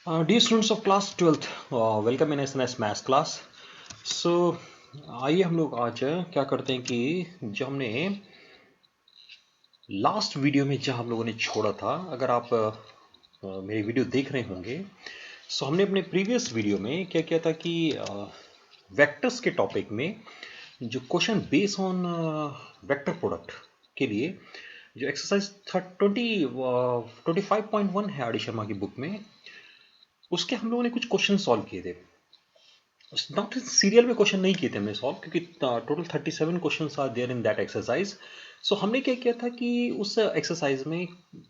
Dear students of class 12th, welcome in SNS maths class. So आइए हम लोग आज क्या करते हैं कि जो हमने लास्ट वीडियो में जहाँ हम लोगों ने छोड़ा था, अगर आप मेरी वीडियो देख रहे होंगे, सो हमने अपने प्रीवियस वीडियो में क्या किया था कि वेक्टर्स के टॉपिक में जो question base on vector product के लिए जो एक्सरसाइज 25.1 है आर डी शर्मा की बुक में, उसके हम लोगों ने कुछ क्वेश्चन सॉल्व किए थे। नॉट सीरियल में क्वेश्चन नहीं किए थे हमने सॉल्व, क्योंकि total 37 question are there in that exercise. So हमने क्या किया था कि उस एक्सरसाइज में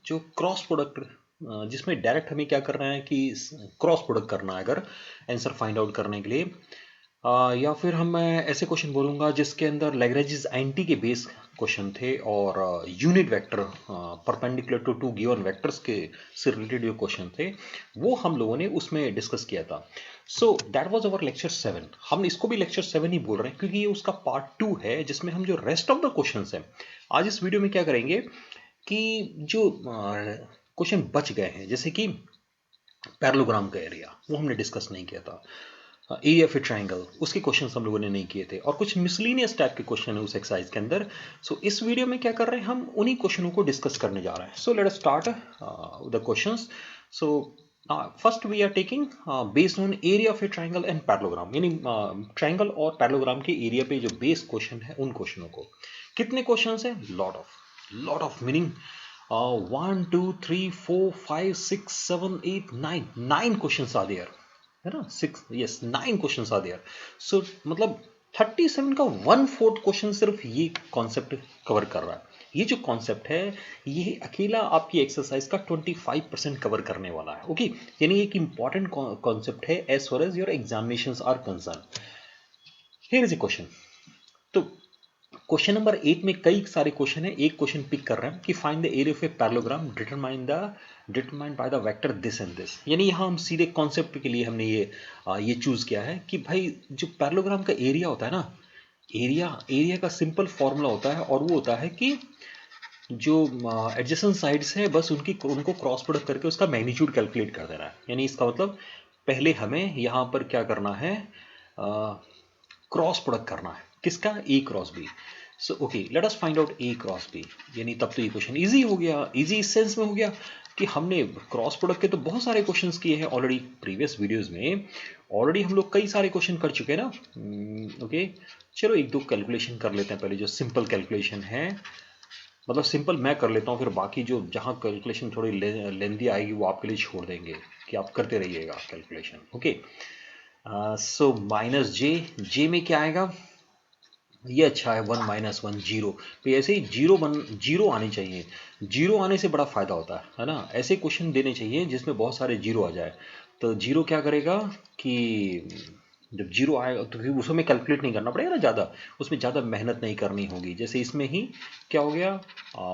जो क्रॉस प्रोडक्ट, जिसमें डायरेक्ट हमें क्या करना है कि क्रॉस प्रोडक्ट करना है अगर आंसर फाइंड आउट करने के लिए, या फिर हम मैं ऐसे क्वेश्चन बोलूँगा जिसके अंदर लैग्रेंज एंटी के बेस क्वेश्चन थे और unit vector perpendicular to two given vectors के से रिलेटेड जो क्वेश्चन थे वो हम लोगों ने उसमें डिस्कस किया था। So that was our lecture 7। हम इसको भी लेक्चर 7 ही बोल रहे हैं क्योंकि ये उसका पार्ट 2 है, जिसमें हम जो रेस्ट ऑफ द क्वेश्चंस हैं आज इस वीडियो में क्या करेंगे कि जो क्वेश्चन बच गए हैं, जैसे कि पैरेललोग्राम का एरिया, वो हमने डिस्कस नहीं किया था। एरिया ऑफ ए ट्राइंगल, उसके क्वेश्चन हम लोगों ने नहीं किए थे, और कुछ मिसलिनियस टाइप के क्वेश्चन है उस एक्सरसाइज के अंदर। सो इस वीडियो में क्या कर रहे हैं, हम उन्हीं क्वेश्चनों को डिस्कस करने जा रहे हैं। So let us start the questions. So first we are taking based on area of a triangle and parallelogram, यानी ट्राइंगल और पैरेललोग्राम के एरिया पे जो बेस क्वेश्चन है उन क्वेश्चनों को। कितने क्वेश्चन है? Lot of meaning 1 2 3 4 5 6 7 8 9 question are there, है ना। 9 क्वेश्चन आर देयर। सो मतलब 37 का 1/4 क्वेश्चन सिर्फ ये कॉन्सेप्ट कवर कर रहा है। ये जो कॉन्सेप्ट है ये अकेला आपकी एक्सरसाइज का 25% कवर करने वाला है। ओके, यानी एक इंपॉर्टेंट कॉन्सेप्ट है as far as your examinations are concern. Here is a question. तो क्वेश्चन नंबर 8 में कई सारे क्वेश्चन है, एक क्वेश्चन पिक कर रहे हैं कि find the area of a parallelogram determined by the vector this and this. यानी यहाँ हम सीधे कॉन्सेप्ट के लिए हमने ये चूज किया है कि भाई जो पैरेललोग्राम का एरिया होता है ना, एरिया का सिंपल फॉर्मूला होता है, और वो होता है कि जो एडजेसेंट साइड्स है बस उनको क्रॉस प्रोडक्ट करके उसका मैग्नीट्यूड कैलकुलेट कर देना है। यानी इसका मतलब पहले हमें यहाँ पर क्या करना है, क्रॉस प्रोडक्ट करना है। किसका? A cross B. So okay, let us find out A cross B. यानी तब तो ये क्वेश्चन इजी हो गया। इजी इस सेंस में हो गया कि हमने क्रॉस प्रोडक्ट के तो बहुत सारे क्वेश्चंस किए हैं ऑलरेडी प्रीवियस वीडियोस में। ऑलरेडी हम लोग कई सारे क्वेश्चन कर चुके हैं ना। ओके, चलो एक दो कैलकुलेशन कर लेते हैं पहले, जो सिंपल कैलकुलेशन है। मतलब सिंपल मैं कर लेता हूँ, फिर बाकी जो जहाँ कैलकुलेशन थोड़ी लेंदी आएगी वो आपके लिए छोड़ देंगे कि आप करते रहिएगा कैलकुलेशन। ओके, सो माइनस जे में क्या आएगा? ये अच्छा है, 1 - 1 जीरो। तो ऐसे ही जीरो आने चाहिए। जीरो आने से बड़ा फायदा होता है ना। ऐसे क्वेश्चन देने चाहिए जिसमें बहुत सारे जीरो आ जाए। तो जीरो क्या करेगा कि जब जीरो आएगा तो फिर उसमें कैलकुलेट नहीं करना पड़ेगा ना ज़्यादा, उसमें ज़्यादा मेहनत नहीं करनी होगी। जैसे इसमें ही क्या हो गया,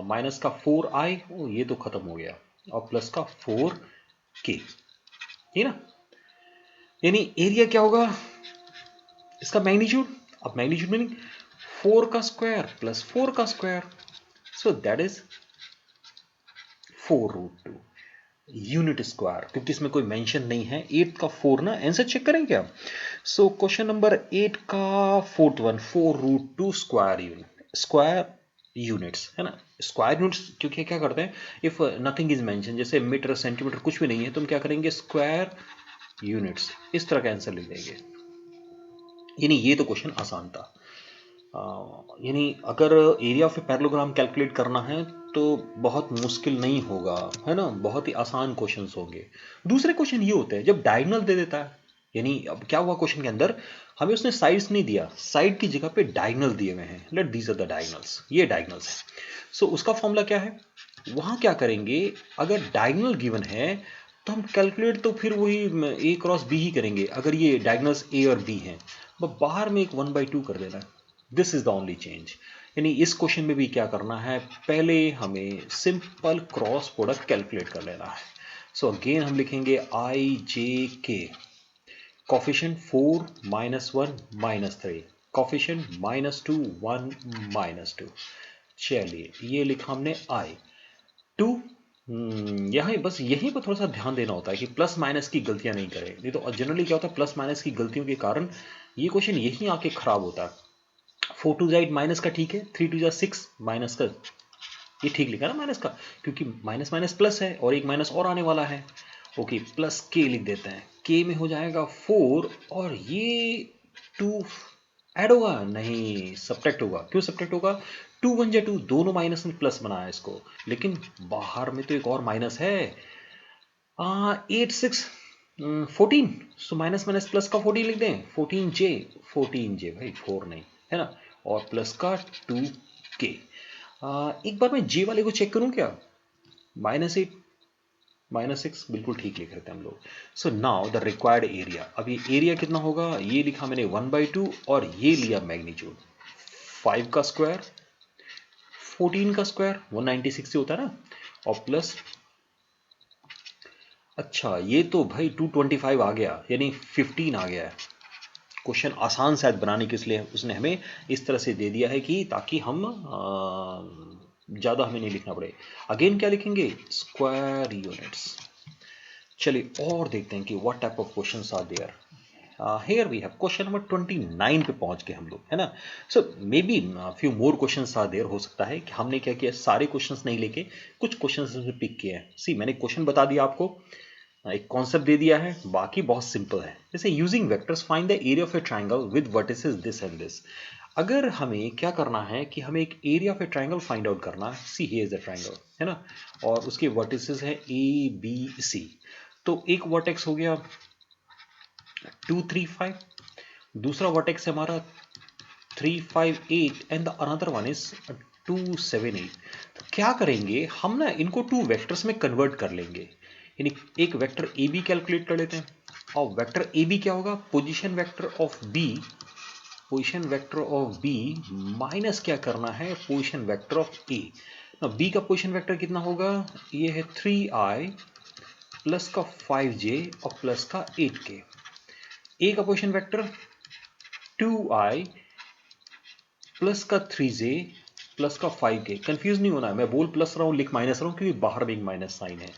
माइनस का 4i, ओ ये तो खत्म हो गया, और प्लस का 4k, ठीक ना। यानी एरिया क्या होगा इसका? मैग्नीट्यूड। अब मैग्नीट्यूड मीनिंग 4 का स्क्वायर प्लस 4 का square, so that is 4√2 unit square, क्योंकि इसमें कोई मेंशन नहीं है। 8 का 4 ना, आंसर चेक करें क्या? सो क्वेश्चन नंबर 8 का फोर्थ वन, 4√2 स्क्वायर यूनिट्स, है ना। स्क्वायर यूनिट्स क्योंकि क्या करते हैं, इफ नथिंग इज मेंशन, जैसे मीटर सेंटीमीटर कुछ भी नहीं है, तो हम क्या करेंगे, स्क्वायर यूनिट्स, इस तरह का आंसर लिख देंगे। यानी ये तो क्वेश्चन आसान था। यानी अगर area of a parallelogram calculate करना है तो बहुत मुश्किल नहीं होगा, है ना, बहुत ही आसान क्वेश्चंस होंगे। दूसरे क्वेश्चन ये होते हैं जब डायगोनल दे देता है। यानी अब क्या हुआ, क्वेश्चन के अंदर हमें उसने साइड्स नहीं दिया, साइड की जगह पे डायगोनल दिए हुए हैं। Let these are the diagonals, ये डायगोनल्स है। सो उसका फॉर्मूला क्या है, वहां क्या करेंगे, अगर डायगोनल गिवन है तो हम कैलकुलेट तो फिर वही ए क्रॉस बी ही करेंगे, अगर ये डायगोनल्स ए और बी हैं। बाहर में एक 1/2 कर देना है। This is the only change. यानी इस क्वेश्चन में भी क्या करना है, पहले हमें सिंपल क्रॉस प्रोडक्ट कैलकुलेट कर लेना है। सो अगेन हम लिखेंगे आई जे के, कॉफिशिएंट 4 -1 -3, कॉफिशिएंट -2 1 -2। चलिए ये लिखा हमने आई। 2 यहाँ बस यहीं पर थोड़ा सा ध्यान देना होता है कि प्लस माइनस की गलतियां नहीं करें, नहीं तो जनरली क्या होता है प्लस माइनस की गलतियों के कारण ये क्वेश्चन यहीं आके खराब होता है। 4 टू जाइड माइनस का ठीक है, 3 टू जा 6 माइनस का, ये ठीक लिखा ना माइनस का, क्योंकि माइनस माइनस प्लस है और एक माइनस और आने वाला है। ओके, प्लस के लिख देते हैं, के में हो जाएगा 4 और ये 2 ऐड होगा नहीं सब्ट्रैक्ट होगा। क्यों सब्ट्रैक्ट होगा? 2 1 जा 2, दोनों माइनस में प्लस बनाया इसको, लेकिन बाहर में तो एक और माइनस है। 8 6 14, सो माइनस माइनस प्लस का 14 लिख दें, 14 जे भाई 4 नहीं है ना, और प्लस का 2 के। एक बार मैं जे वाले को चेक करूं क्या? -8 -6 बिल्कुल ठीक लिख रहे थे हम लोग। So now the required area, अब ये एरिया कितना होगा? ये लिखा मैंने 1/2 और ये लिया मैग्नीट्यूड 5 का स्क्वायर 14 का स्क्वायर 196 से होता है ना, और प्लस, अच्छा ये तो भाई 225 आ गया, यानी 15 आ गया है। क्वेश्चन आसान शायद बनाने के लिए उसने हमें इस तरह से दे दिया है कि ताकि हम ज़्यादा हमें नहीं लिखना पड़े। अगेन क्या लिखेंगे? Square units. चलिए और देखते हैं कि what type of questions are there. Here we have question number 29 पे पहुंच गए हम लोग, है ना। So may be few more questions are there, हो सकता है कि हमने क्या किया, सारे क्वेश्चंस नहीं लेके कुछ क्वेश्चंस पिक किए हैं। सी मैंने क्वेश्चन बता दिया आपको, एक कॉन्सेप्ट दे दिया है, बाकी बहुत सिंपल है। जैसे using vectors find the area of a triangle with vertices this and this. अगर हमें क्या करना है कि हमें एक area of a triangle find out करना है, see here is the triangle, है ना, और उसके वर्टिसेस है ए बी सी। तो एक वर्टेक्स हो गया 2 3 5, दूसरा वर्टेक्स है हमारा 3 5 8 and the another one is 2 7 8। तो क्या करेंगे हम ना, इनको टू वेक्टर्स में कन्वर्ट कर लेंगे, यानी एक वेक्टर ए बी कैलकुलेट कर लेते हैं, और वेक्टर ए बी क्या होगा? Position vector of B, position vector of B minus क्या करना है? Position vector of A. B का पोजीशन वेक्टर कितना होगा? ये है 3i प्लस का 5j और प्लस का 8k। ए का पोजीशन वेक्टर 2i प्लस का 3j प्लस का 5k। कंफ्यूज नहीं होना है, मैं बोल प्लस रहा हूं लिख माइनस रहा हूं क्योंकि बाहर में एक माइनस साइन है।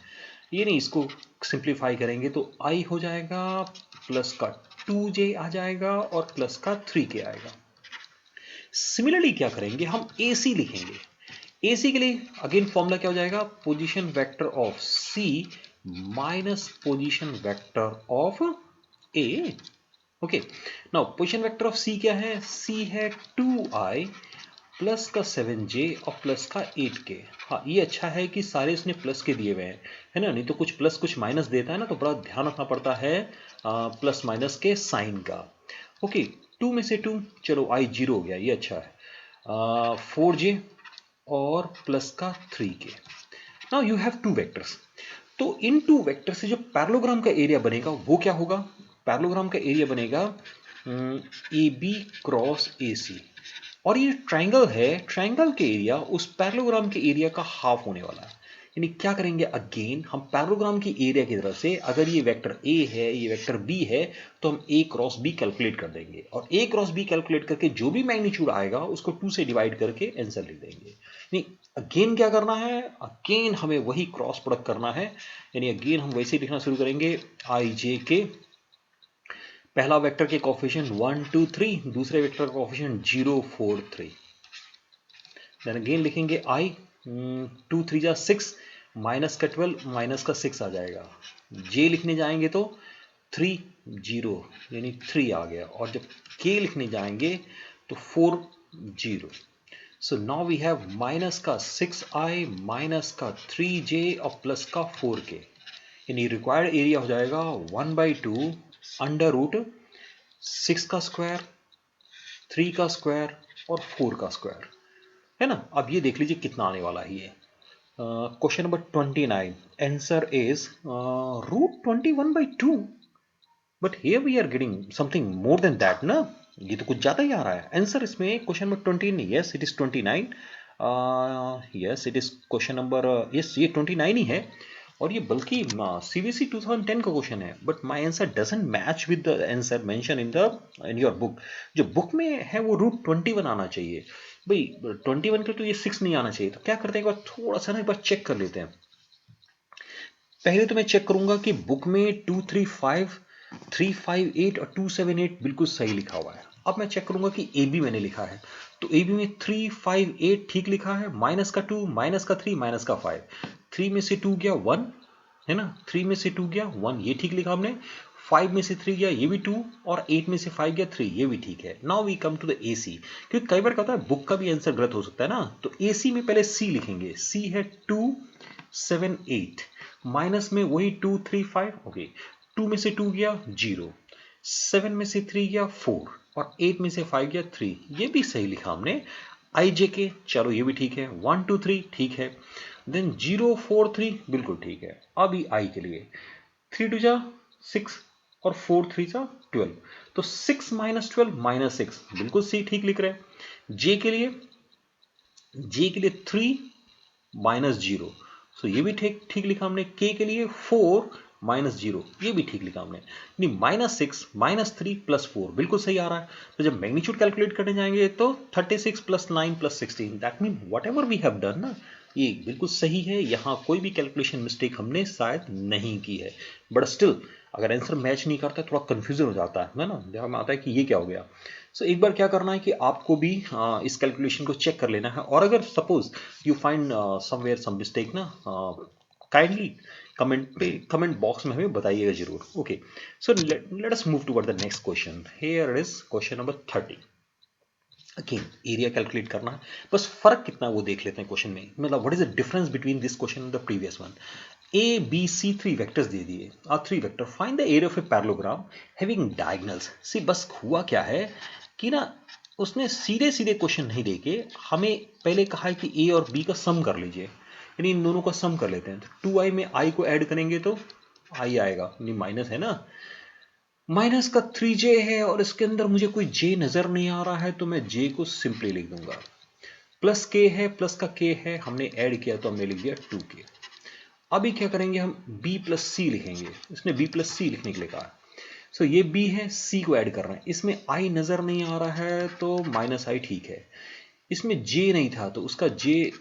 ये नहीं, इसको सिंप्लीफाई करेंगे तो i हो जाएगा प्लस का 2j आ जाएगा और प्लस का 3k आएगा। सिमिलरली क्या करेंगे हम? AC लिखेंगे। AC के लिए अगेन फॉर्मूला क्या हो जाएगा? Position vector of C minus position vector of A। Okay, now position vector of C क्या है? C है 2i प्लस का 7j और प्लस का 8k। हाँ ये अच्छा है कि सारे इसने प्लस के दिए हुए हैं, है ना, नहीं तो कुछ प्लस कुछ माइनस देता है ना, तो बड़ा ध्यान रखना पड़ता है प्लस माइनस के साइन का। ओके, 2 में से 2, चलो i 0 हो गया, ये अच्छा है। 4j और प्लस का 3k। Now you have two vectors, तो इन टू वेक्टर से जो पैरेललोग्राम का एरिया बनेगा वो क्या होगा? पैरेललोग्राम का एरिया बनेगा ए बी क्रॉस ए सी, और ये ट्राइंगल है, ट्राइंगल के एरिया उस पैरेललोग्राम के एरिया का हाफ होने वाला है। यानी क्या करेंगे? अगेन हम पैरेललोग्राम की एरिया की तरफ से, अगर ये वेक्टर ए है ये वेक्टर बी है, तो हम ए क्रॉस बी कैलकुलेट कर देंगे, और ए क्रॉस बी कैलकुलेट करके जो भी मैग्नीट्यूड आएगा उसको 2 से डिवाइड करके आंसर लिख देंगे। यानी अगेन क्या करना है? अगेन हमें वही क्रॉस प्रोडक्ट करना है, यानी अगेन हम वैसे लिखना शुरू करेंगे आई जे के, पहला वेक्टर के कोफिशिएंट 1 2 3, दूसरे वेक्टर का कोफिशिएंट 0 4 3। देन अगेन लिखेंगे आई 2 3 जा 6, माइनस का 12 माइनस का 6 आ जाएगा। जे लिखने जाएंगे तो 3 0 यानी 3 आ गया, और जब के लिखने जाएंगे तो 4 0। So now we have minus का 6i माइनस का 3j और प्लस का 4k, यानी रिक्वायर्ड एरिया हो जाएगा 1/2 अंडर रूट 6 का स्क्वायर 3 का स्क्वायर और 4 का स्क्वायर, है ना। अब ये देख लीजिए कितना आने वाला है ये। Question number 29, answer is √21/2, but here we are getting something more than that ना, ये तो कुछ ज्यादा ही आ रहा है आंसर इसमें। Question number 29, yes it is 29, yes it is question number, yes ये 29 ही है, और ये बल्कि CBSE 2010 का क्वेश्चन है, but my answer doesn't match with the answer mention in your book. जो बुक में है वो √21 आना चाहिए भाई, 21 के तो ये 6 नहीं आना चाहिए। तो क्या करते हैं, एक बार थोड़ा सा ना एक बार चेक कर लेते हैं। पहले तो मैं चेक करूंगा कि बुक में 235, 358 और 278 बिल्कुल सही लिखा हुआ है। अब मैं चेक करूंगा कि ए बी मैंने लिखा है, तो ए बी में 358 ठीक लिखा है, माइनस का 2, माइनस का 3, माइनस का 5, 3 में से 2 गया 1, है ना, 3 में से 2 गया 1, ये ठीक लिखा हमने। 5 में से 3 गया, ये भी 2, और 8 में से 5 गया 3, ये भी ठीक है। Now we come to the A C, क्योंकि कई बार क्या होता है बुक का भी आंसर गलत हो सकता है ना, तो ए सी में पहले सी लिखेंगे। सी है 2 7 8, माइनस में वही 2 3 5, ओके, 2 में से 2 गया 0, 7 में से 3 गया 4, और 8 में से 5 गया 3, ये भी सही लिखा हमने। आई जे के, चलो ये भी ठीक है। 1 2 3 ठीक है, देन 0 4 3 बिल्कुल ठीक है। अभी आई के लिए 3 2 जा 6 और 4 3 जा 12, तो 6 माइनस 12 माइनस 6, बिल्कुल सी ठीक लिख रहे हैं। जे के लिए 3 माइनस 0, सो ये भी ठीक ठीक लिखा हमने। के के लिए 4 माइनस 0, ये भी ठीक लिखा हमने। नहीं, माइनस 6 माइनस 3 प्लस 4 बिल्कुल सही आ रहा है। तो जब मैग्नीट्यूड कैलकुलेट करने जाएंगे तो 36 plus 9 plus 16, that mean whatever we have done ना, ये बिल्कुल सही है। यहाँ कोई भी कैलकुलेशन मिस्टेक हमने शायद नहीं की है, बट स्टिल अगर आंसर मैच नहीं करता है थोड़ा कंफ्यूजन हो जाता है ना, दिमाग में आता है कि ये क्या हो गया। सो एक बार क्या करना है कि आपको भी इस कैलकुलेशन को चेक कर लेना है, और अगर suppose you find somewhere some mistake ना, काइंडली कमेंट बॉक्स में हमें बताइएगा जरूर। Okay, so let us move toward the next question. Here is question number 30। Again area calculate करना है, बस फर्क कितना है वो देख लेते हैं क्वेश्चन में, मतलब what is the difference between this question and the previous one. A B C 3 vectors दे दिए, are 3 vector, find the area of a parallelogram having diagonals. सी बस हुआ क्या है कि ना, उसने सीधे सीधे क्वेश्चन नहीं देके हमें पहले कहा है कि ए और बी का सम कर लीजिए, यानी इन दोनों का सम कर लेते हैं। तो 2i में i को ऐड करेंगे तो i आएगा, नहीं माइनस है ना, माइनस का 3j है, और इसके अंदर मुझे कोई j नजर नहीं आ रहा है, तो मैं j को सिंपली लिख दूंगा। प्लस k है, प्लस का k है, हमने ऐड किया तो हमने लिख दिया 2k। अभी क्या करेंगे, हम b प्लस सी लिखेंगे, इसने b प्लस सी लिखने के लिए कहा। सो ये b है, c को ऐड कर रहे हैं, इसमें i नजर नहीं आ रहा है तो माइनस i ठीक है। इसमें j नहीं था तो उसका j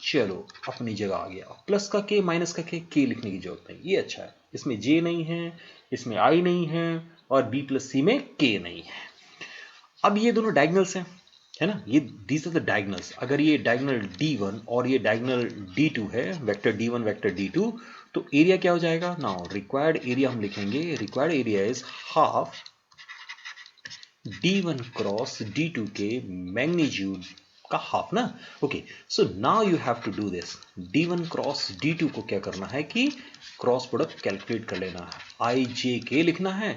चलो अपनी जगह आ गया। प्लस का k माइनस का k लिखने की जरूरत नहीं, ये अच्छा है। इसमें j नहीं है, इसमें i नहीं है, और b प्लस सी में k नहीं है। अब ये दोनों डायगोनल्स हैं, है ना, ये दीज आर द डायगोनल्स। अगर ये डायगोनल d1 और ये डायगोनल d2 है, वेक्टर d1 वेक्टर d2, तो एरिया क्या हो जाएगा। नाउ रिक्वायर्ड एरिया हम लिखेंगे, required area is half d1 cross d2 के मैग्नीट्यूड का हाफ ना। Okay, so now you have to do this. d1 cross d2 को क्या करना है कि क्रॉस प्रोडक्ट कैलकुलेट कर लेना है, आई जे के लिखना है।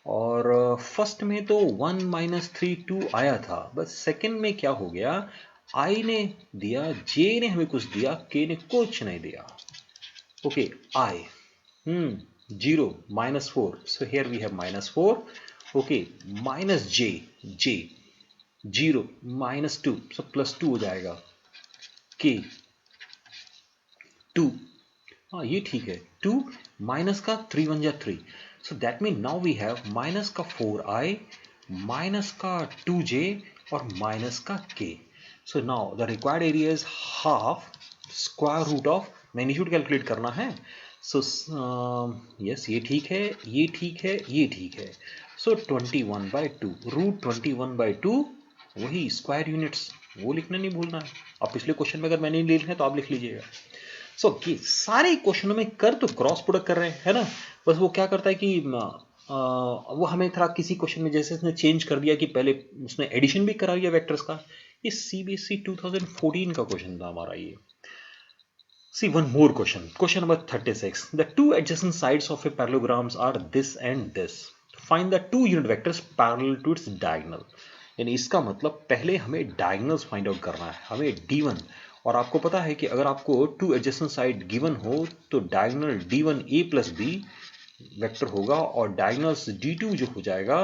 और फर्स्ट में तो 1 माइनस 3 2 आया था, बस सेकंड में क्या हो गया, आई ने दिया, जे ने हमें कुछ दिया, के ने कुछ नहीं दिया। Okay, I 0 -4, so here we have -4. okay, minus j 0 -2, so +2 हो जाएगा। k 2, हाँ ये ठीक है, 2 माइनस का 3 1 जा 3, so that means now we have minus का 4i माइनस का 2j और माइनस का k। so now the required area is half square root of, magnitude calculate करना है। सो यस ये ठीक है, ये ठीक है, ये ठीक है। सो 21/2 रूट 21/2, वही स्क्वायर यूनिट्स, वो लिखना नहीं भूलना है। अब पिछले क्वेश्चन में अगर मैंने नहीं लिखा है तो आप लिख लीजिएगा। सो ये सारे क्वेश्चनों में कर तो क्रॉस प्रोडक्ट कर रहे हैं, है ना, बस वो क्या करता है कि वो हमें थोड़ा किसी क्वेश्चन में जैसे उसने चेंज कर दिया कि पहले उसने एडिशन भी करा दिया वेक्टर्स का। ये सीबीएसई 2014 का क्वेश्चन था हमारा ये। See one more question. Question number 36. The two adjacent sides of a parallelogram are this and this. Find the two unit vectors parallel to its diagonal. यानी इसका मतलब पहले हमें diagonals find out करना है, हमें D1, और आपको पता है कि अगर आपको two adjacent side given हो तो diagonal D1 A plus B vector होगा, और diagonals D2 जो हो जाएगा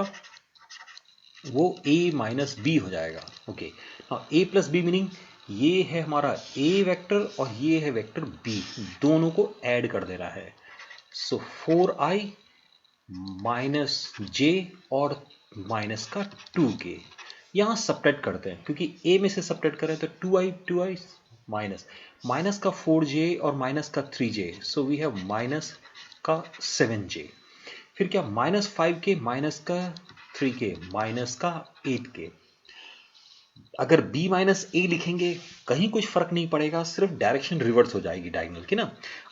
वो a माइनस बी हो जाएगा। Okay, a plus B meaning ये है हमारा a वेक्टर और ये है वेक्टर b, दोनों को ऐड कर देना है। सो 4i माइनस जे और माइनस का 2k, यहां सब्ट्रैक्ट करते हैं क्योंकि a में से सब्ट्रैक्ट करें तो 2i माइनस माइनस का 4j और माइनस का 3j, so we have minus का 7j। फिर क्या, -5k माइनस का 3k माइनस का 8k। अगर b माइनस ए लिखेंगे कहीं कुछ फर्क नहीं पड़ेगा, सिर्फ डायरेक्शन रिवर्स हो जाएगी डायगोनल की ना।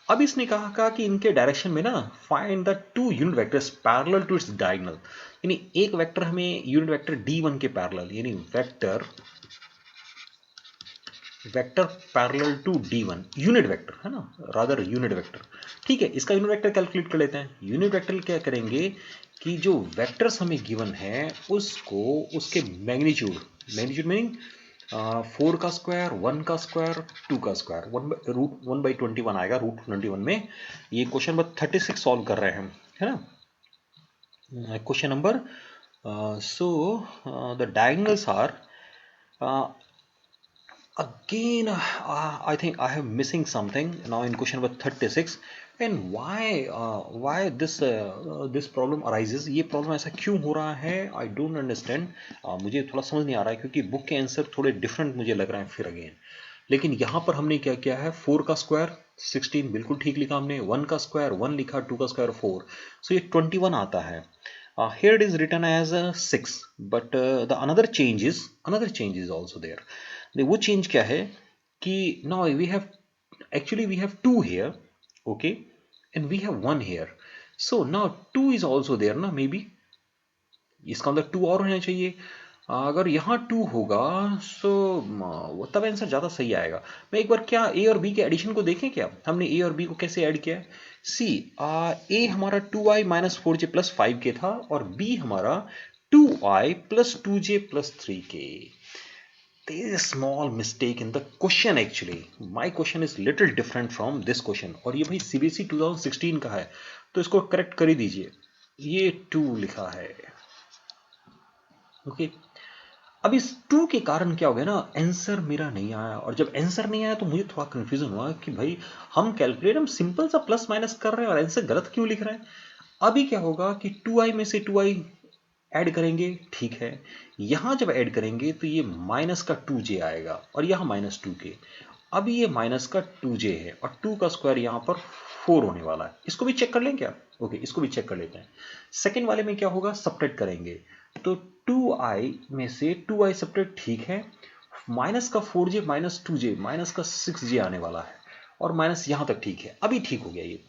अब इसने कहा कि इनके डायरेक्शन में ना find the two unit vectors parallel to its diagonal, यानी एक वेक्टर हमें यूनिट वेक्टर d1 के पैरेलल, यानी vector parallel to d1 unit vector है ना, रादर यूनिट वेक्टर। ठीक है, इसका यूनिट वेक्टर कैलकुलेट कर लेते हैं। यूनिट वेक्टर क्या करेंगे कि जो वेक्टर्स हमें गिवन है उसको उसके मैग्नीट्यूड मीनिंग 4 का स्क्वायर, 1 का स्क्वायर, 2 का स्क्वायर, 1/21 आएगा √21 में। ये क्वेश्चन नंबर 36 सॉल्व कर रहे हैं हम, है ना। Question number so the diagonals are again I think I have missing something now in question number 36, and why this problem arises, ये प्रॉब्लम ऐसा क्यों हो रहा है, I don't understand। मुझे थोड़ा समझ नहीं आ रहा है क्योंकि बुक के आंसर थोड़े डिफरेंट मुझे लग रहे हैं फिर अगेन। लेकिन यहाँ पर हमने क्या किया है, 4 का स्क्वायर 16 बिल्कुल ठीक लिखा हमने, 1 का स्क्वायर 1 लिखा, 2 का स्क्वायर 4, सो ये 21 आता है। Here it is written as 6, but the another change is also there। वो चेंज क्या है कि now we have 2 here, okay, and we have 1 here, so now 2 is also there ना, maybe इसका मतलब 2 और होना चाहिए। अगर यहाँ 2 होगा सो तब आंसर ज़्यादा सही आएगा। मैं एक बार क्या a और b के एडिशन को देखें, क्या हमने a और b को कैसे ऐड किया है। सी a हमारा 2i minus 4j plus 5k था और b हमारा 2i plus 2j plus 3k। There is a small mistake in the question actually. My question is little different from this question, और ये भाई CBSE 2016 का है तो इसको करेक्ट कर ही दीजिए। ये 2 लिखा है, ओके। अब इस 2 के कारण क्या हो गया ना, आंसर मेरा नहीं आया, और जब आंसर नहीं आया तो मुझे थोड़ा कंफ्यूजन हुआ कि भाई हम सिंपल सा प्लस माइनस कर रहे हैं और आंसर गलत क्यों लिख रहे हैं। अभी क्या होगा कि 2i में से 2i ऐड करेंगे, ठीक है, यहां जब ऐड करेंगे तो ये माइनस का 2j आएगा और यहां माइनस 2k। अभी ये माइनस का 2j है और 2 का स्क्वायर यहां पर 4 होने वाला है। इसको भी चेक कर लें क्या, ओके, इसको भी चेक कर लेते हैं। सेकेंड वाले में क्या होगा, सब्ट्रैक्ट करेंगे तो 2i में से 2i सब्ट्रैक्ट, ठीक है, माइनस का 4j माइनस 2j माइनस का 6j आने वाला है और माइनस यहां तक ठीक है। अभी ठीक हो गया ये,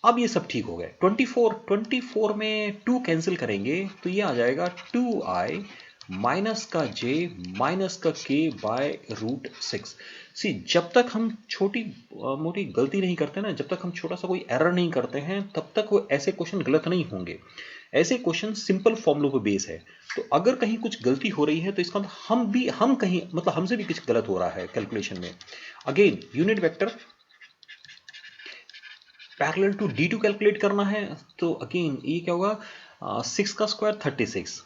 अब ये सब ठीक हो गए। 24 में 2 कैंसिल करेंगे तो ये आ जाएगा 2i माइनस का j माइनस का k बाय √6। सी जब तक हम छोटी मोटी गलती नहीं करते ना, जब तक हम छोटा सा कोई एरर नहीं करते हैं तब तक वो ऐसे क्वेश्चन गलत नहीं होंगे। ऐसे क्वेश्चन सिंपल फॉर्मूलों पे बेस है, तो अगर कहीं कुछ गलती हो रही है तो इसका मतलब हम कहीं मतलब हमसे भी कुछ गलत हो रहा है कैलकुलेशन में। Again unit vector parallel to d2 calculate करना है तो अगेन ये क्या होगा, 6 का स्क्वायर 36,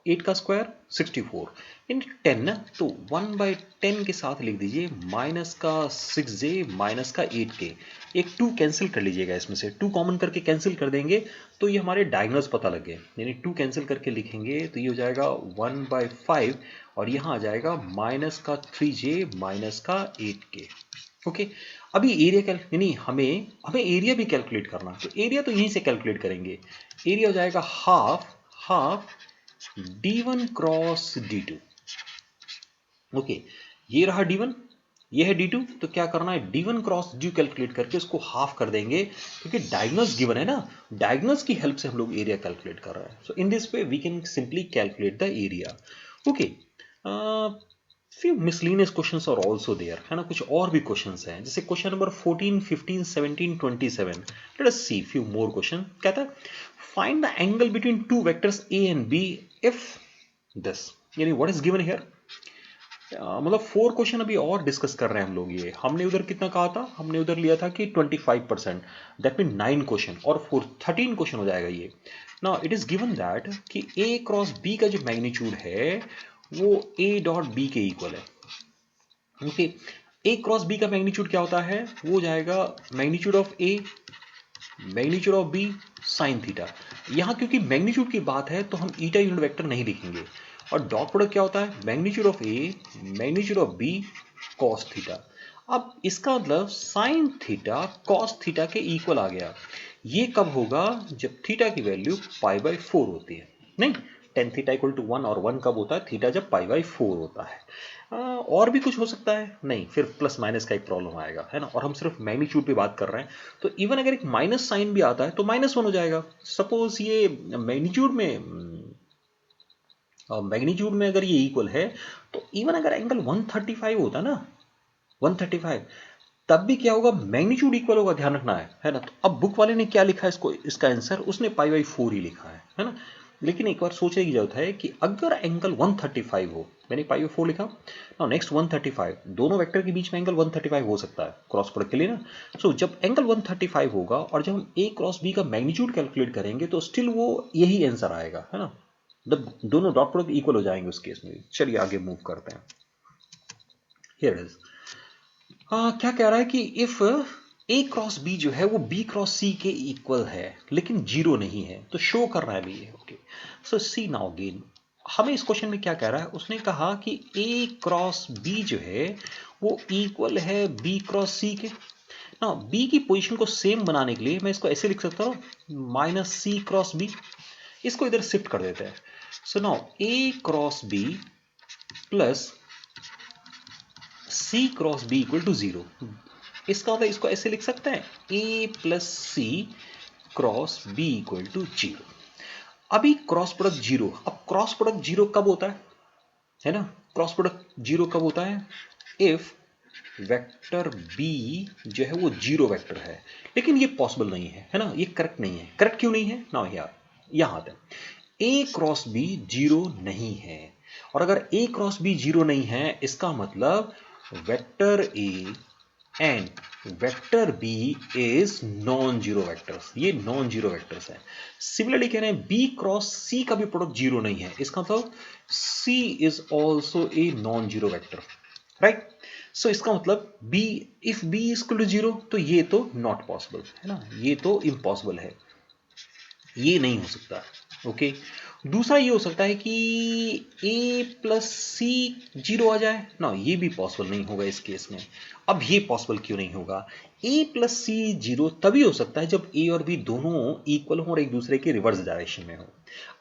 8 का स्क्वायर 64 इन 10 ना, तो 1/10 के साथ लिख दीजिए माइनस का 6j माइनस का 8k। एक 2 कैंसिल कर लीजिएगा, इसमें से 2 कॉमन करके कैंसिल कर देंगे तो ये हमारे डायगोनल्स पता लग गए, यानी 2 कैंसिल करके लिखेंगे तो ये हो जाएगा 1/5 और यहाँ आ जाएगा माइनस का 3j माइनस का 8k, ओके। अभी एरिया यानी हमें एरिया भी कैलकुलेट करना, तो एरिया तो यहीं से कैलकुलेट करेंगे। एरिया हो जाएगा half d1 cross d2, okay. ये रहा d1, ये है d2, तो क्या करना है, d1 क्रॉस d2 कैलकुलेट करके उसको हाफ कर देंगे क्योंकि डायगोनल्स गिवन है ना, डायगोनल्स की हेल्प से हम लोग एरिया कैलकुलेट कर रहे हैं। So in this way we can simply calculate the area, okay. few miscellaneous questions are also there, है ना, कुछ और भी questions हैं, जैसे question number 14, 15, 17, 27। let us see few more question। कहता है find the angle between two vectors a and b if this, यानी what is given here। मतलब 4 क्वेश्चन अभी और डिस्कस कर रहे हैं हम लोग। ये हमने उधर कितना कहा था, हमने उधर लिया था कि 25%, दैट मीन 9 क्वेश्चन और 13 क्वेश्चन हो जाएगा ये। Now it is given that कि a क्रॉस b का जो मैग्नीट्यूड है वो a डॉट b के इक्वल है, ओके। a क्रॉस b का मैग्नीट्यूड क्या होता है, वो जाएगा magnitude of a magnitude of b sine theta. यहां क्योंकि मैग्नीट्यूड की बात है तो हम ईटा यूनिट वेक्टर नहीं लिखेंगे, और डॉट प्रोडक्ट क्या होता है, magnitude of a magnitude of b cos theta. अब इसका मतलब साइन थीटा कॉस थीटा के इक्वल आ गया। ये कब होगा? जब थीटा की वैल्यू π/4 होती है। नहीं, टेन थीटा इक्वल टू 1, और 1 कब होता है? थीटा जब π/4 होता है। और भी कुछ हो सकता है? नहीं, फिर प्लस माइनस का एक प्रॉब्लम आएगा, है ना। और हम सिर्फ मैग्नीट्यूड पे बात कर रहे हैं, तो इवन अगर एक माइनस साइन भी आता है तो -1 हो जाएगा। सपोज ये मैग्नीट्यूड में अगर ये इक्वल है, तो इवन अगर एंगल 135 होता ना, 135, तब भी क्या होगा? मैग्नीट्यूड इक्वल होगा, ध्यान रखना है ना। तो अब बुक वाले ने क्या लिखा है इसको, इसका आंसर उसने π/4 ही लिखा है ना। लेकिन एक बार सोचने की जरूरत है कि अगर एंगल 135 हो, मैंने π/4 लिखा, नाउ नेक्स्ट 135, दोनों वेक्टर के बीच में एंगल 135 हो सकता है क्रॉस प्रोडक्ट के लिए ना। सो जब एंगल 135 होगा और जब हम a क्रॉस b का मैग्नीट्यूड कैलकुलेट करेंगे तो स्टिल वो यही आंसर आएगा, है ना। जब दोनों डॉट प्रोडक्ट इक्वल हो जाएंगे उस केस में। चलिए आगे मूव करते हैं। Here it is. क्या कह रहा है कि इफ a क्रॉस b जो है वो b क्रॉस c के इक्वल है लेकिन जीरो नहीं है, तो शो कर रहा है भी। ओके, सो सी नाउ अगेन, हमें इस क्वेश्चन में क्या कह रहा है? उसने कहा कि a क्रॉस b जो है वो इक्वल है b क्रॉस c के। ना b की पोजीशन को सेम बनाने के लिए मैं इसको ऐसे लिख सकता हूँ, -c क्रॉस b। इसको इधर शिफ्ट कर देते हैं। So now a cross b plus c cross b equal to 0। इसका मतलब इसको ऐसे लिख सकते हैं, a plus C cross b equal to 0। अभी क्रॉस प्रोडक्ट 0। अब क्रॉस प्रोडक्ट 0 कब होता है ना। क्रॉस प्रोडक्ट 0 कब होता है? इफ वेक्टर b जो है वो 0 वेक्टर है। लेकिन ये पॉसिबल नहीं है ना, ये करेक्ट नहीं है। करेक्ट क्यों नहीं है ना? यार यहां आते हैं। a क्रॉस b 0 नहीं है, और अगर a क्रॉस b 0 नहीं है, इसका मतलब vector a and vector b is non zero vectors. ये नॉन जीरो वेक्टर्स हैं। सिमिलरली कह रहे हैं b क्रॉस c का भी प्रोडक्ट 0 नहीं है, इसका मतलब c is also a non zero vector, right. So इसका मतलब b, if b is equal to 0, तो ये तो नॉट पॉसिबल है ना, ये तो इम्पॉसिबल है, ये नहीं हो सकता। ओके, दूसरा ये हो सकता है कि a प्लस सी 0 आ जाए ना, ये भी पॉसिबल नहीं होगा इस केस में। अब ये पॉसिबल क्यों नहीं होगा? a प्लस सी 0 तभी हो सकता है जब a और b दोनों इक्वल हो और एक दूसरे के रिवर्स डायरेक्शन में हो,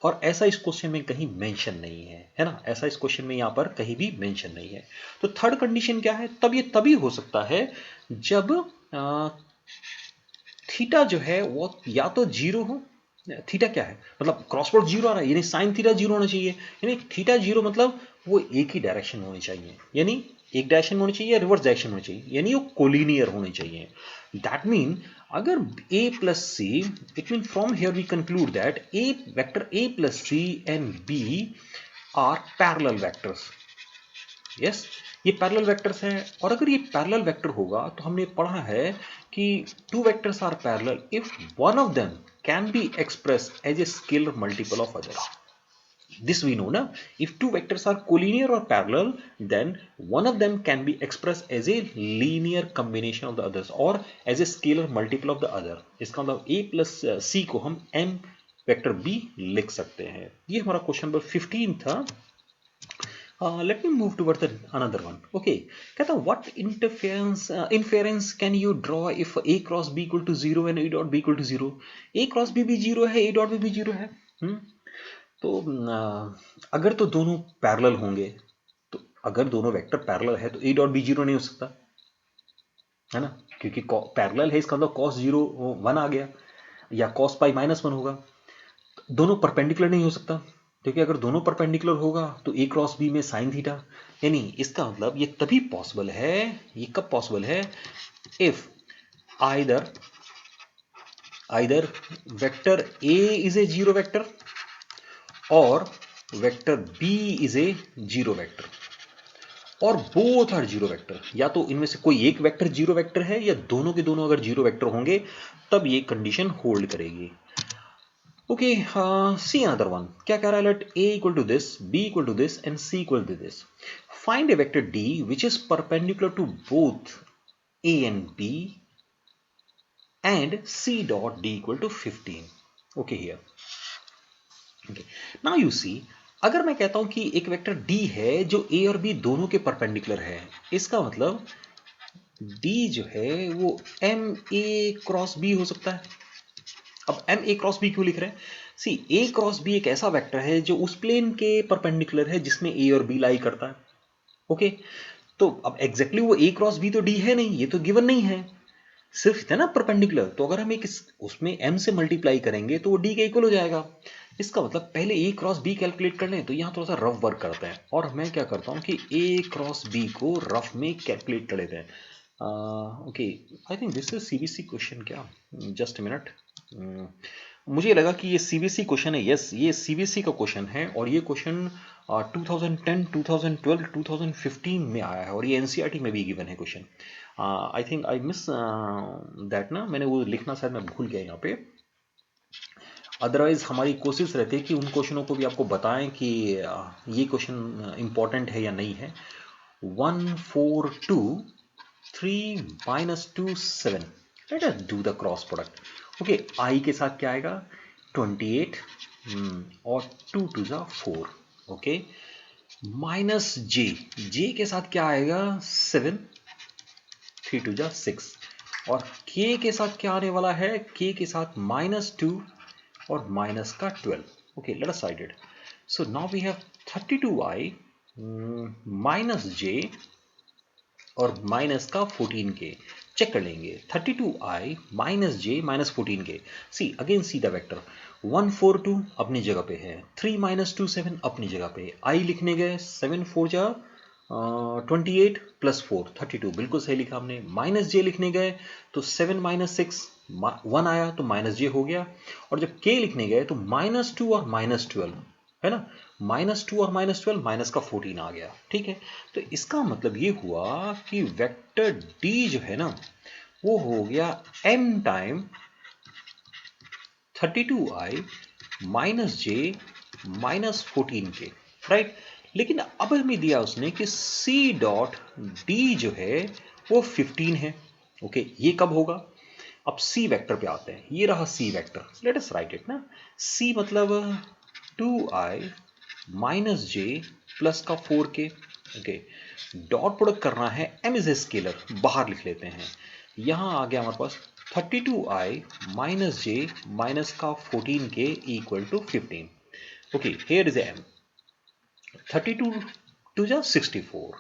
और ऐसा इस क्वेश्चन में कहीं मेंशन नहीं है ना। ऐसा इस क्वेश्चन में यहाँ पर कहीं भी मेंशन नहीं है। तो थर्ड कंडीशन क्या है? तब ये तभी हो सकता है जब थीटा जो है वो या तो 0 हो। थीटा क्या है? मतलब क्रॉस प्रोडक्ट 0 आ रहा है, यानी साइन थीटा 0 होना चाहिए। यानी थीटा 0 मतलब वो एक ही डायरेक्शन में होनी चाहिए, यानी एक डायरेक्शन में होनी चाहिए या रिवर्स डायरेक्शन में होनी चाहिए, यानी वो कोलिनियर होनी चाहिए। दैट मीन अगर a plus C, it mean from here we conclude that a vector a plus C and b are parallel vectors. Yes, ये पैरेलल वेक्टर्स हैं। और अगर ये पैरेलल वेक्टर होगा तो हमने पढ़ा है कि two vectors are parallel if one of them can be expressed as a scalar multiple of other. This we know na, if two vectors are collinear or parallel, then one of them can be expressed as a linear combination of the others or as a scalar multiple of the other। इसका मतलब a plus c को हम m vector b लिख सकते हैं। ये हमारा question number 15 था। Let me move toward the another one. Okay, कहता what inference can you draw if a cross b equal to 0 and a dot b equal to 0? a cross b भी 0 है, a dot b भी 0 है। तो अगर तो दोनों parallel होंगे, तो अगर दोनों वेक्टर पैरेलल है तो a डॉट b 0 नहीं हो सकता, है ना, क्योंकि पैरेलल है, इसका मतलब cos 0 1 आ गया, या cos पाई -1 होगा। दोनों परपेंडिकुलर नहीं हो सकता, क्योंकि अगर दोनों परपेंडिकुलर होगा तो a क्रॉस b में साइन थीटा। यानी इसका मतलब ये तभी पॉसिबल है, ये कब पॉसिबल है? If either vector a is a zero vector और vector b is a zero vector, और बोथ आर जीरो वेक्टर। या तो इनमें से कोई एक वेक्टर जीरो वेक्टर है, या दोनों के दोनों अगर जीरो वेक्टर होंगे तब ये कंडीशन होल्ड करेगी। Okay, see another one. क्या कह रहा है? Let a equal to this, b equal to this and c equal to this. Find a vector d which is perpendicular to both a and b and c dot d equal to 15. Okay, here. Okay. Now you see, अगर मैं कहता हूं कि एक vector d है जो a और b दोनों के परपेंडिकुलर है, इसका मतलब डी जो है वो एम ए क्रॉस बी हो सकता है। अब एम ए क्रॉस बी क्यों लिख रहे हैं? सी, ए क्रॉस बी एक ऐसा वेक्टर है जो उस प्लेन के परपेंडिकुलर है जिसमें ए और बी लाई करता है। ओके, तो अब एग्जैक्टली वो ए क्रॉस बी तो डी है नहीं, ये तो गिवन नहीं है, सिर्फ है ना परपेंडिकुलर। तो अगर हम एक उसमें m से मल्टीप्लाई करेंगे तो वो d के इक्वल हो जाएगा। इसका मतलब पहले a क्रॉस b कैलकुलेट कर लें। तो यहाँ थोड़ा सा रफ वर्क करते हैं और मैं क्या करता हूँ कि a क्रॉस b को रफ में कैलकुलेट कर लेते हैं। Okay, I think this is CBC question क्या, जस्ट मिनट। मुझे लगा कि ये सीबीसी क्वेश्चन है। यस, ये सीबीसी का क्वेश्चन है और ये क्वेश्चन 2010, 2012, 2015 में आया है और ये एनसीईआरटी में भी गिवन है question. I think I miss that ना, मैंने वो लिखना शायद मैं भूल गया यहाँ पे। अदरवाइज हमारी कोशिश रहती है कि उन क्वेश्चनों को भी आपको बताएं कि ये क्वेश्चन इंपॉर्टेंट है या नहीं है। 1 4 2 3 -2 7, let us do the cross product. Okay, I के साथ क्या आएगा 28, और 2 2 जा 4। ओके, माइनस जे, जे के साथ क्या आएगा 7, 3 2 जा 6, और k के साथ क्या आने वाला है, k के साथ -2 और माइनस का 12। Okay, let us write it. So now we have 32i minus J और माइनस का 14k। चेक कर लेंगे 32i minus J minus 14k। See again see the vector 142 अपनी जगह पे है, 3 -2 7 अपनी जगह पे, i लिखने गए 7 4 जा 28 + 4 32, बिल्कुल सही लिखा हमने। माइनस जे लिखने गए तो 7 -6 1 आया तो माइनस जे हो गया, और जब k लिखने गए तो -2 और -12 है ना, -2 और -12 माइनस का 14 आ गया। ठीक है, तो इसका मतलब ये हुआ कि वेक्टर d जो है ना वो हो गया m time 32i minus J minus 14k, right. लेकिन अब हमें दिया उसने कि c डॉट d जो है वो 15 है। ओके, ये कब होगा? अब c वेक्टर पे आते हैं, ये रहा c vector, late us write it ना। c मतलब 2i माइनस जे प्लस का 4k। ओके, डॉट प्रोडक्ट करना है, m इज ए स्केलर, बाहर लिख लेते हैं। यहां आ गया हमारे पास 32i माइनस जे माइनस का 14k equal to 15। Okay, here is m, 32 to जा 64,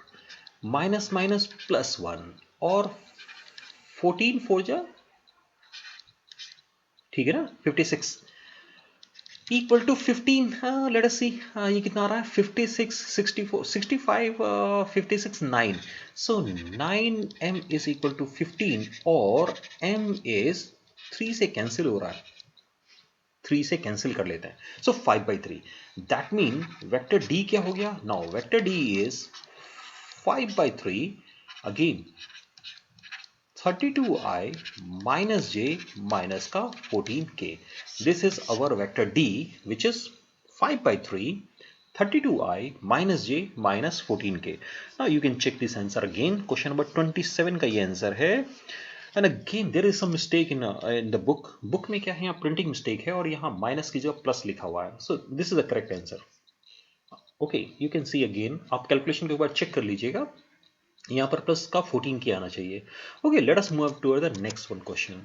माइनस माइनस प्लस 1, और 14 4 जा, ठीक है ना, 56 इक्वल टू 15। लेट अस सी, ये कितना आ रहा है 56 64 65 56 9। सो 9m इज इक्वल टू 15 और m इज 3 से कैंसिल हो रहा है, 3 से कैंसिल कर लेते हैं। सो 5/3, दैट मीन वेक्टर d क्या हो गया? Now vector d is 5/3 again 32i minus j minus का 14k. This is our vector d which is 5/3 32i minus j minus 14k. Now you can check this answer again. Question number 27 का ये answer है। And again there is some mistake in the book. Book में क्या है, यहाँ printing mistake है और यहाँ माइनस की जगह प्लस लिखा हुआ है। So this is the correct answer. Okay, you can see again. आप कैलकुलेशन के ऊपर चेक कर लीजिएगा, यहाँ पर प्लस का 14 के आना चाहिए। Okay, let us move toward the next one question.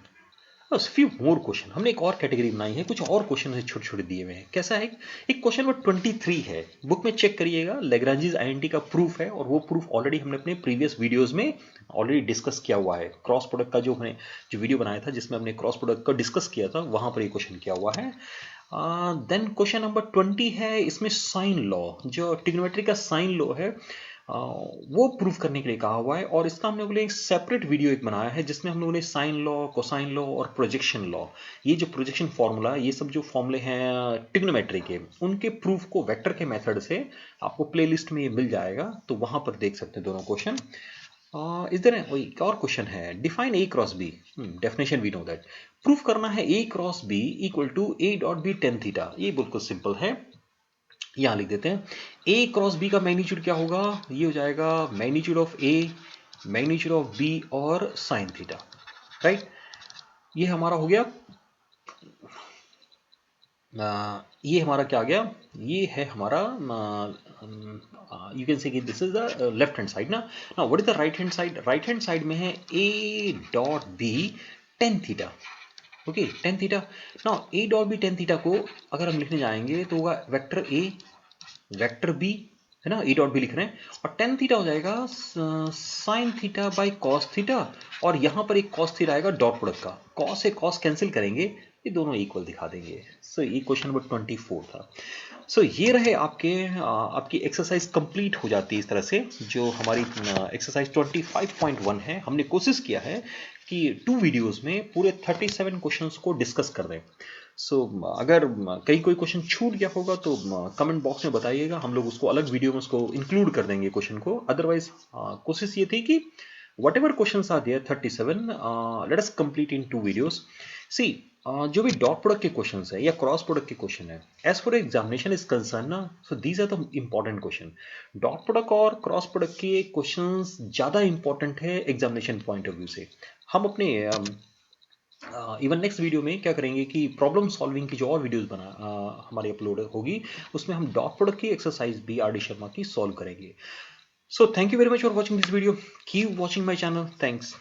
बस फ्यू मोर क्वेश्चन, हमने एक और कैटेगरी बनाई है, कुछ और क्वेश्चन है छोटे छोटे दिए हुए हैं। कैसा है, एक क्वेश्चन नंबर 23 है, बुक में चेक करिएगा। लेग्रांजीज आइडेंटिटी का प्रूफ है और वो प्रूफ ऑलरेडी हमने अपने प्रीवियस वीडियोस में ऑलरेडी डिस्कस किया हुआ है। क्रॉस प्रोडक्ट का जो हमने जो वीडियो बनाया था जिसमें हमने क्रॉस प्रोडक्ट का डिस्कस किया था, वहां पर ये क्वेश्चन किया हुआ है। देन क्वेश्चन नंबर 20 है, इसमें साइन लॉ, जो ट्रिग्नोमेट्री का साइन लॉ है वो प्रूफ करने के लिए कहा हुआ है, और इसका हम लोगों ने एक सेपरेट वीडियो एक बनाया है जिसमें हम लोगों ने साइन लॉ, कोसाइन लॉ और प्रोजेक्शन लॉ, ये जो प्रोजेक्शन फॉर्मूला, ये सब जो फॉर्मूले हैं ट्रिग्नोमेट्री के, उनके प्रूफ को वेक्टर के मेथड से आपको प्लेलिस्ट में ये मिल जाएगा, तो वहां पर देख सकते हैं दोनों क्वेश्चन। इस तरह एक और क्वेश्चन है, define A cross B. Definition we know that, proof करना है A cross B equal to A dot B tan theta. ये बिल्कुल सिंपल है, यहां लिख देते हैं। ए क्रॉस बी का मैग्नीट्यूड क्या होगा, ये हो जाएगा magnitude of A, magnitude of B और साइन थीटा, राइट। ये हमारा हो गया, ये हमारा क्या आ गया, ये है हमारा you can say that this is the left hand side ना. Now what is the right hand side? Right hand side में है a dot b tan theta. Okay, tan theta. Now a dot b tan theta को अगर हम लिखने जाएंगे तो होगा वेक्टर a वेक्टर b, है ना, ए डॉट बी लिख रहे हैं, और टेन थीटा हो जाएगा sine theta by cos theta, और यहां पर एक कॉस थीटा आएगा डॉट प्रोडक्ट का, कॉस से कॉस कैंसिल करेंगे, ये दोनों इक्वल दिखा देंगे. सो ये क्वेश्चन नंबर 24 था. सो ये रहे आपके आपकी एक्सरसाइज कंप्लीट हो जाती है इस तरह से. जो हमारी एक्सरसाइज 25.1 है, हमने कोशिश किया है कि 2 वीडियोस में पूरे 37 क्वेश्चंस को डिस्कस कर दें. सो अगर कहीं कोई क्वेश्चन छूट गया होगा तो कमेंट बॉक्स में बताइएगा, हम लोग उसको अलग वीडियो में उसको इंक्लूड कर देंगे क्वेश्चन को. अदरवाइज कोशिश ये थी कि whatever questions are there 37, let us complete in 2 videos. See, जो भी डॉट प्रोडक्ट के क्वेश्चंस है या क्रॉस प्रोडक्ट के क्वेश्चन है, as far examination is concern ना, so these are the important question. Dot product और क्रॉस प्रोडक्ट के क्वेश्चंस ज़्यादा इंपॉर्टेंट है एग्जामिनेशन पॉइंट ऑफ व्यू से. हम अपने इवन नेक्स्ट वीडियो में क्या करेंगे कि प्रॉब्लम सॉल्विंग की जो और वीडियोस हमारी अपलोड होगी, उसमें हम डॉट प्रोडक्ट की एक्सरसाइज भी आर डी शर्मा की सॉल्व करेंगे. So thank you very much for watching this video. Keep watching my channel. Thanks.